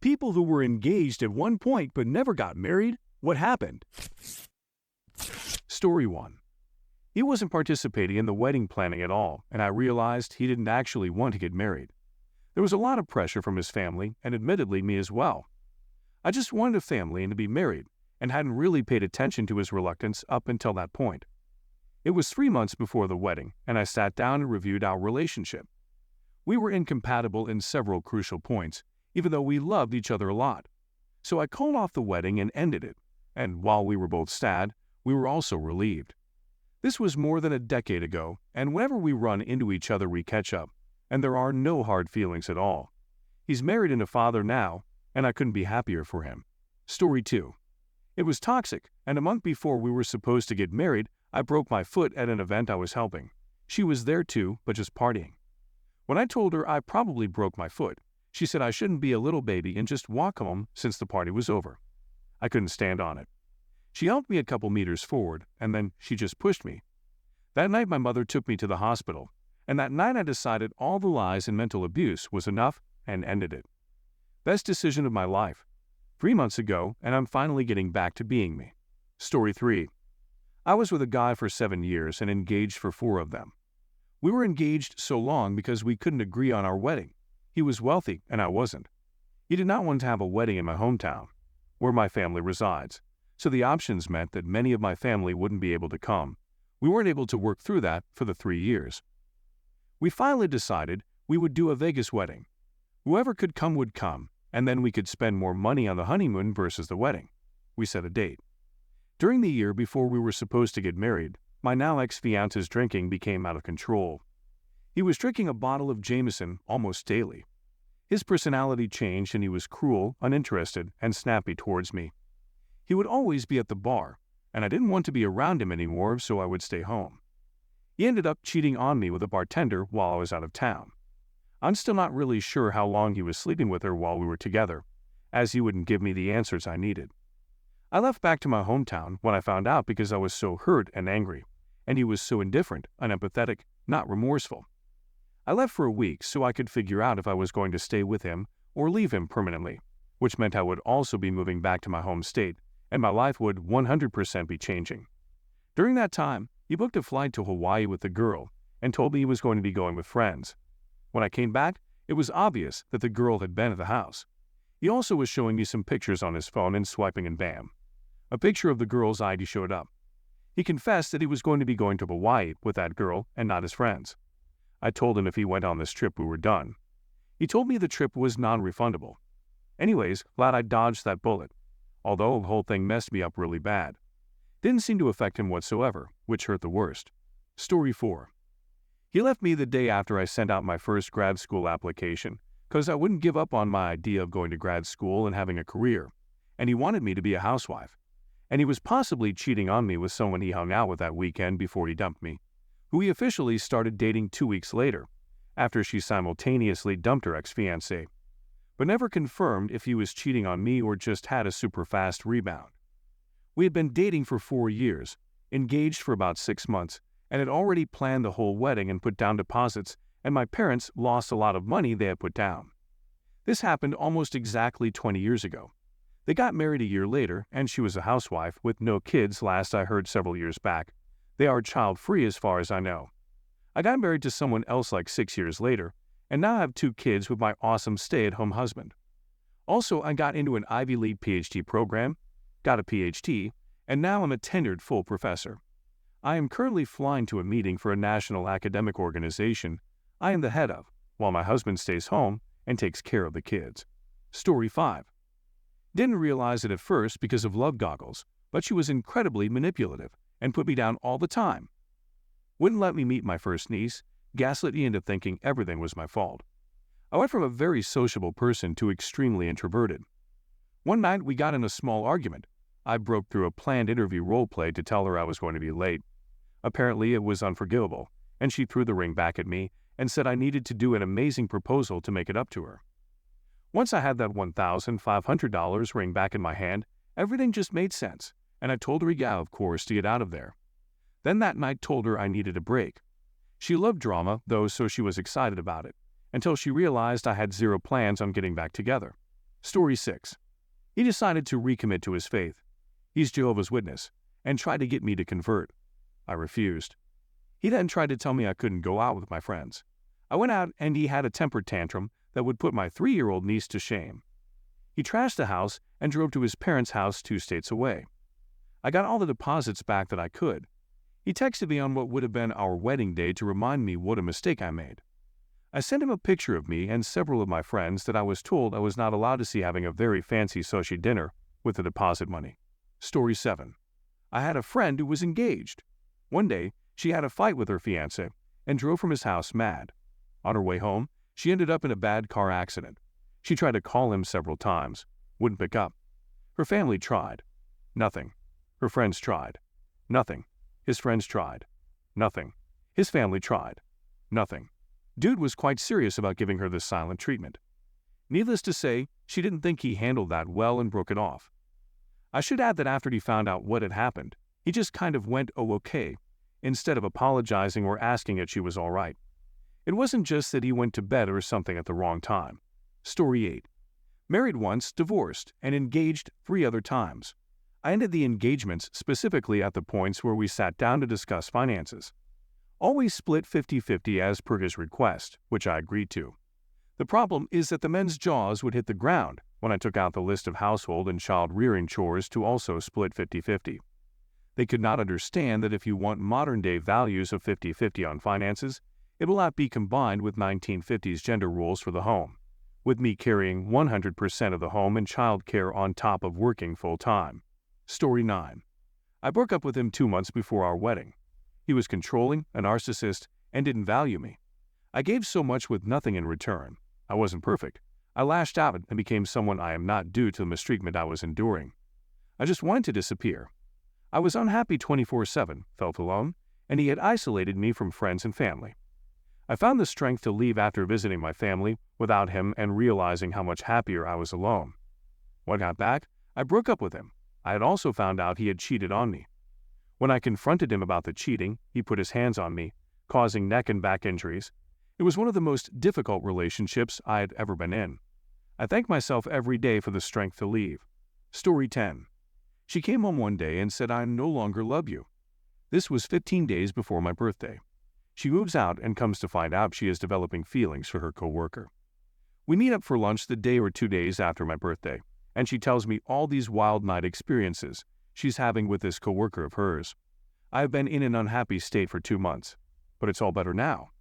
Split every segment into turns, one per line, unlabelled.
People who were engaged at one point but never got married? What happened? Story 1. He wasn't participating in the wedding planning at all, and I realized he didn't actually want to get married. There was a lot of pressure from his family, and admittedly me as well. I just wanted a family and to be married, and hadn't really paid attention to his reluctance up until that point. It was 3 months before the wedding, and I sat down and reviewed our relationship. We were incompatible in several crucial points, even though we loved each other a lot. So I called off the wedding and ended it, and while we were both sad, we were also relieved. This was more than a decade ago, and whenever we run into each other we catch up, and there are no hard feelings at all. He's married and a father now, and I couldn't be happier for him. Story 2. It was toxic, and a month before we were supposed to get married, I broke my foot at an event I was helping. She was there too, but just partying. When I told her I probably broke my foot, she said I shouldn't be a little baby and just walk home since the party was over. I couldn't stand on it. She helped me a couple meters forward, and then she just pushed me. That night my mother took me to the hospital, and that night I decided all the lies and mental abuse was enough and ended it. Best decision of my life. 3 months ago, and I'm finally getting back to being me. Story 3. I was with a guy for 7 years and engaged for 4 of them. We were engaged so long because we couldn't agree on our wedding. He was wealthy, and I wasn't. He did not want to have a wedding in my hometown, where my family resides, so the options meant that many of my family wouldn't be able to come. We weren't able to work through that for the 3 years. We finally decided we would do a Vegas wedding. Whoever could come would come, and then we could spend more money on the honeymoon versus the wedding. We set a date. During the year before we were supposed to get married, my now ex-fiance's drinking became out of control. He was drinking a bottle of Jameson almost daily. His personality changed and he was cruel, uninterested, and snappy towards me. He would always be at the bar, and I didn't want to be around him anymore, so I would stay home. He ended up cheating on me with a bartender while I was out of town. I'm still not really sure how long he was sleeping with her while we were together, as he wouldn't give me the answers I needed. I left back to my hometown when I found out because I was so hurt and angry, and he was so indifferent, unempathetic, not remorseful. I left for a week so I could figure out if I was going to stay with him or leave him permanently, which meant I would also be moving back to my home state, and my life would 100% be changing. During that time, he booked a flight to Hawaii with the girl and told me he was going to be going with friends. When I came back, it was obvious that the girl had been at the house. He also was showing me some pictures on his phone and swiping and bam. A picture of the girl's ID showed up. He confessed that he was going to be going to Hawaii with that girl and not his friends. I told him if he went on this trip we were done. He told me the trip was non-refundable. Anyways, glad I dodged that bullet, although the whole thing messed me up really bad. Didn't seem to affect him whatsoever, which hurt the worst. Story 4. He left me the day after I sent out my first grad school application, because I wouldn't give up on my idea of going to grad school and having a career, and he wanted me to be a housewife. And he was possibly cheating on me with someone he hung out with that weekend before he dumped me, who he officially started dating 2 weeks later, after she simultaneously dumped her ex-fiancé, but never confirmed if he was cheating on me or just had a super fast rebound. We had been dating for 4 years, engaged for about 6 months, and had already planned the whole wedding and put down deposits, and my parents lost a lot of money they had put down. This happened almost exactly 20 years ago. They got married a year later, and she was a housewife with no kids last I heard several years back. They are child-free as far as I know. I got married to someone else like 6 years later, and now have 2 kids with my awesome stay-at-home husband. Also, I got into an Ivy League PhD program, got a PhD, and now I'm a tenured full professor. I am currently flying to a meeting for a national academic organization I am the head of, while my husband stays home and takes care of the kids. Story 5. Didn't realize it at first because of love goggles, but she was incredibly manipulative and put me down all the time. Wouldn't let me meet my first niece, gaslit me into thinking everything was my fault. I went from a very sociable person to extremely introverted. One night we got in a small argument. I broke through a planned interview role play to tell her I was going to be late. Apparently it was unforgivable, and she threw the ring back at me and said I needed to do an amazing proposal to make it up to her. Once I had that $1,500 ring back in my hand, everything just made sense, and I told her yeah, of course, to get out of there. Then that night told her I needed a break. She loved drama, though, so she was excited about it, until she realized I had zero plans on getting back together. Story 6. He decided to recommit to his faith. He's Jehovah's Witness, and tried to get me to convert. I refused. He then tried to tell me I couldn't go out with my friends. I went out and he had a temper tantrum that would put my 3-year-old niece to shame. He trashed the house and drove to his parents' house 2 states away. I got all the deposits back that I could. He texted me on what would have been our wedding day to remind me what a mistake I made. I sent him a picture of me and several of my friends that I was told I was not allowed to see having a very fancy sushi dinner with the deposit money. Story 7. I had a friend who was engaged. One day, she had a fight with her fiancé and drove from his house mad. On her way home, she ended up in a bad car accident. She tried to call him several times, wouldn't pick up. Her family tried. Nothing. Her friends tried. Nothing. His friends tried. Nothing. His family tried. Nothing. Dude was quite serious about giving her this silent treatment. Needless to say, she didn't think he handled that well and broke it off. I should add that after he found out what had happened, he just kind of went, "Oh, okay," instead of apologizing or asking if she was all right. It wasn't just that he went to bed or something at the wrong time. Story 8. Married once, divorced, and engaged 3 other times. I ended the engagements specifically at the points where we sat down to discuss finances. Always split 50-50 as per his request, which I agreed to. The problem is that the men's jaws would hit the ground when I took out the list of household and child-rearing chores to also split 50-50. They could not understand that if you want modern-day values of 50-50 on finances, it will not be combined with 1950s gender rules for the home, with me carrying 100% of the home and child care on top of working full-time. Story 9. I broke up with him 2 months before our wedding. He was controlling, a narcissist, and didn't value me. I gave so much with nothing in return. I wasn't perfect. I lashed out and became someone I am not due to the mistreatment I was enduring. I just wanted to disappear. I was unhappy 24/7, felt alone, and he had isolated me from friends and family. I found the strength to leave after visiting my family without him and realizing how much happier I was alone. When I got back, I broke up with him. I had also found out he had cheated on me. When I confronted him about the cheating, he put his hands on me, causing neck and back injuries. It was one of the most difficult relationships I had ever been in. I thank myself every day for the strength to leave. Story 10. She came home one day and said, "I no longer love you." This was 15 days before my birthday. She moves out and comes to find out she is developing feelings for her coworker. We meet up for lunch the day or 2 days after my birthday, and she tells me all these wild night experiences she's having with this coworker of hers. I have been in an unhappy state for 2 months, but it's all better now.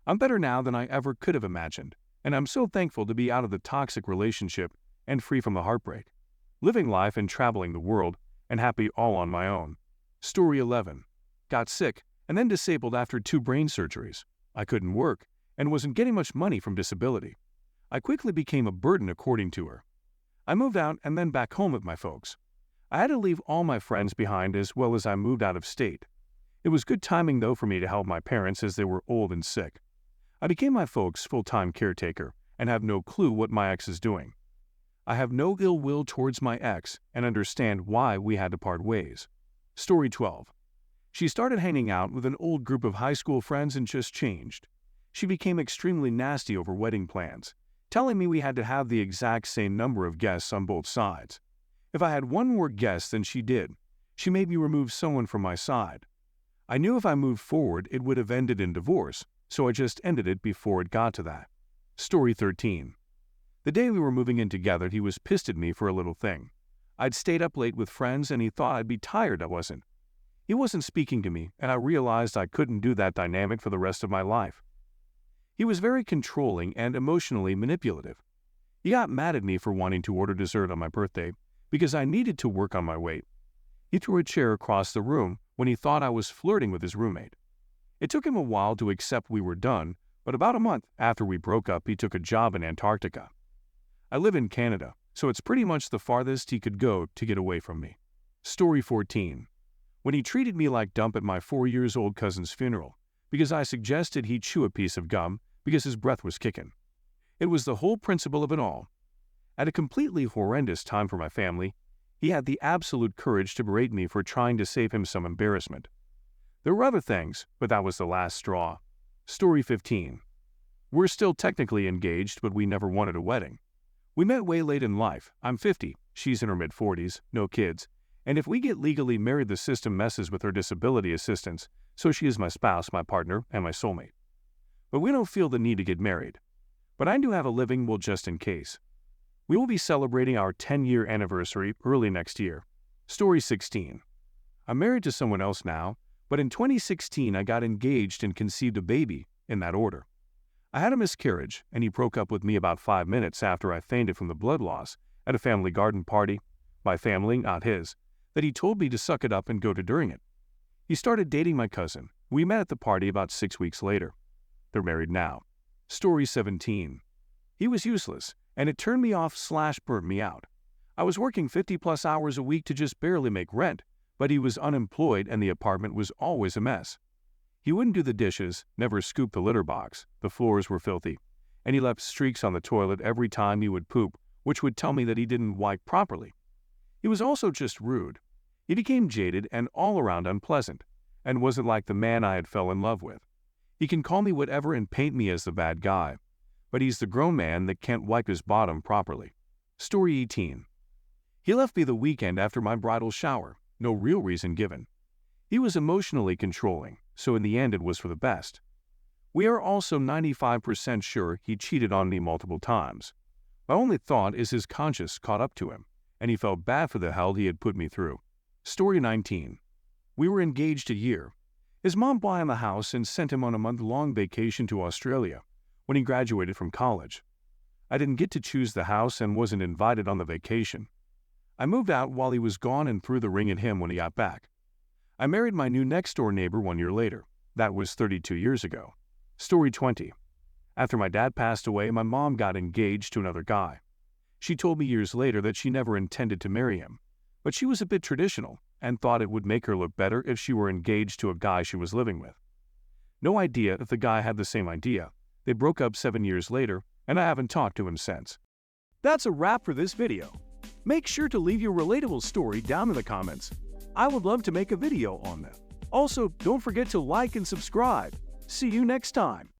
I'm better now than I ever could have imagined, and I'm so thankful to be out of the toxic relationship and free from the heartbreak, living life and traveling the world, and happy all on my own. Story 11. Got sick and then disabled after 2 brain surgeries. I couldn't work and wasn't getting much money from disability. I quickly became a burden according to her. I moved out and then back home with my folks. I had to leave all my friends behind as well as I moved out of state. It was good timing though for me to help my parents as they were old and sick. I became my folks' full-time caretaker and have no clue what my ex is doing. I have no ill will towards my ex and understand why we had to part ways. Story 12. She started hanging out with an old group of high school friends and just changed. She became extremely nasty over wedding plans, telling me we had to have the exact same number of guests on both sides. If I had one more guest than she did, she made me remove someone from my side. I knew if I moved forward it would have ended in divorce, so I just ended it before it got to that. Story 13. The day we were moving in together, he was pissed at me for a little thing. I'd stayed up late with friends and he thought I'd be tired. I wasn't. He wasn't speaking to me, and I realized I couldn't do that dynamic for the rest of my life. He was very controlling and emotionally manipulative. He got mad at me for wanting to order dessert on my birthday because I needed to work on my weight. He threw a chair across the room when he thought I was flirting with his roommate. It took him a while to accept we were done, but about a month after we broke up, he took a job in Antarctica. I live in Canada, so it's pretty much the farthest he could go to get away from me. Story 14. When he treated me like dump at my 4-year-old cousin's funeral because I suggested he chew a piece of gum because his breath was kicking. It was the whole principle of it all. At a completely horrendous time for my family, he had the absolute courage to berate me for trying to save him some embarrassment. There were other things, but that was the last straw. Story 15. We're still technically engaged, but we never wanted a wedding. We met way late in life. I'm 50, she's in her mid-40s, no kids, and if we get legally married the system messes with her disability assistance, so she is my spouse, my partner, and my soulmate. But we don't feel the need to get married. But I do have a living will just in case. We will be celebrating our 10-year anniversary early next year. Story 16. I'm married to someone else now, but in 2016 I got engaged and conceived a baby, in that order. I had a miscarriage, and he broke up with me about 5 minutes after I fainted from the blood loss at a family garden party, my family, not his, that he told me to suck it up and go to during it. He started dating my cousin. We met at the party about 6 weeks later. They're married now. Story 17. He was useless, and it turned me off/burnt me out. I was working 50+ hours a week to just barely make rent, but he was unemployed and the apartment was always a mess. He wouldn't do the dishes, never scooped the litter box, the floors were filthy, and he left streaks on the toilet every time he would poop, which would tell me that he didn't wipe properly. He was also just rude. He became jaded and all around unpleasant, and wasn't like the man I had fell in love with. He can call me whatever and paint me as the bad guy, but he's the grown man that can't wipe his bottom properly. Story 18. He left me the weekend after my bridal shower, no real reason given. He was emotionally controlling, so in the end it was for the best. We are also 95% sure he cheated on me multiple times. My only thought is his conscience caught up to him, and he felt bad for the hell he had put me through. Story 19. We were engaged a year. His mom bought him a house and sent him on a month-long vacation to Australia when he graduated from college. I didn't get to choose the house and wasn't invited on the vacation. I moved out while he was gone and threw the ring at him when he got back. I married my new next-door neighbor 1 year later. That was 32 years ago. Story 20. After my dad passed away, my mom got engaged to another guy. She told me years later that she never intended to marry him, but she was a bit traditional and thought it would make her look better if she were engaged to a guy she was living with. No idea if the guy had the same idea. They broke up 7 years later, and I haven't talked to him since. That's a wrap for this video. Make sure to leave your relatable story down in the comments. I would love to make a video on them. Also, don't forget to like and subscribe. See you next time.